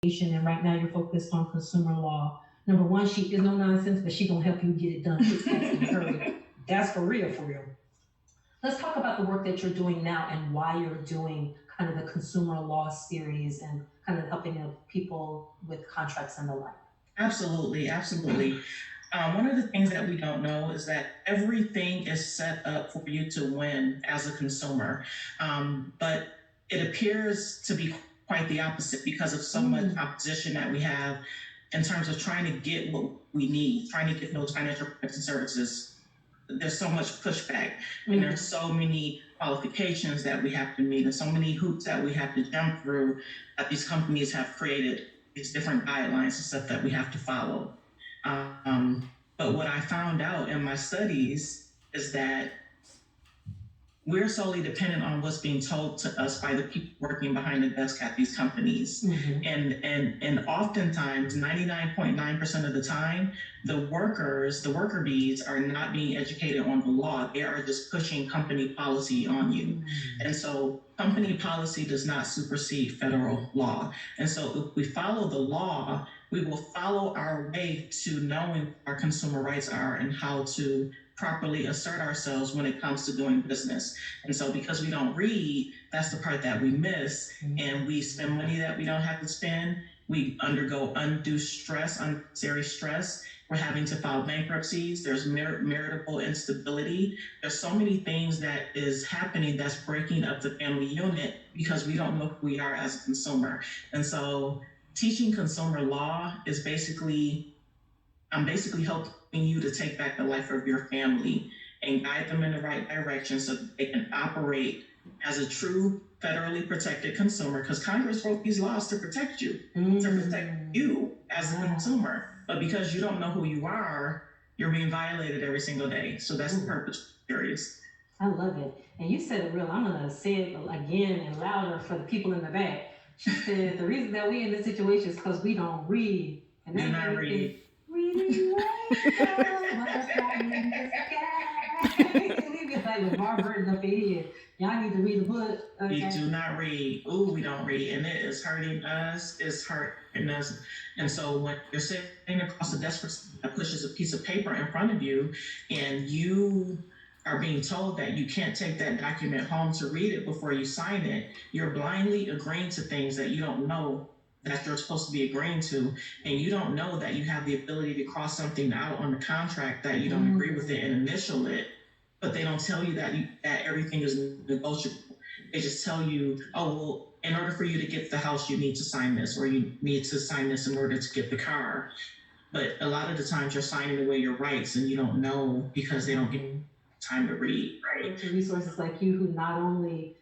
and right now you're focused on consumer law. Number one, she is no nonsense, but she gonna help you get it done quick, fast, and hurry. That's for real, for real. Let's talk about the work that you're doing now and why you're doing kind of the consumer law series and kind of helping people with contracts and the like. Absolutely, absolutely. One of the things that we don't know is that everything is set up for you to win as a consumer. But it appears to be quite the opposite because of so much opposition that we have in terms of trying to get what we need, trying to get those financial products and services. There's so much pushback, and there's so many qualifications that we have to meet, and so many hoops that we have to jump through that these companies have created these different guidelines and stuff that we have to follow. But what I found out in my studies is that we're solely dependent on what's being told to us by the people working behind the desk at these companies. And oftentimes, 99.9% of the time, the worker bees are not being educated on the law. They are just pushing company policy on you. And so company policy does not supersede federal law. And so if we follow the law, we will follow our way to knowing what our consumer rights are and how to properly assert ourselves when it comes to doing business. And so because we don't read, that's the part that we miss. And we spend money that we don't have to spend. We undergo undue stress, unnecessary stress. We're having to file bankruptcies. There's marital instability. There's so many things that is happening that's breaking up the family unit because we don't know who we are as a consumer. And so teaching consumer law is I'm basically helping you to take back the life of your family and guide them in the right direction so that they can operate as a true federally protected consumer, because Congress wrote these laws to protect you, to protect you as a consumer. But because you don't know who you are, you're being violated every single day. So that's the purpose, serious. I love it. And you said it real. I'm going to say it again and louder for the people in the back. She said the reason that we in this situation is because we don't read. And do not read. Reading butterfly in the sky. We be like with Mark Burton up in here. Y'all need to read the book. Okay? We do not read. Ooh, we don't read. And it is hurting us. It's hurting us. And so when you're sitting across the desk that pushes a piece of paper in front of you and you are being told that you can't take that document home to read it before you sign it, you're blindly agreeing to things that you don't know that you're supposed to be agreeing to, and you don't know that you have the ability to cross something out on the contract that you don't agree with it and initial it, but they don't tell you that everything is negotiable. They just tell you, oh, well, in order for you to get the house, you need to sign this, or you need to sign this in order to get the car. But a lot of the times you're signing away your rights and you don't know because they don't give you time to read, right? To resources like you who not only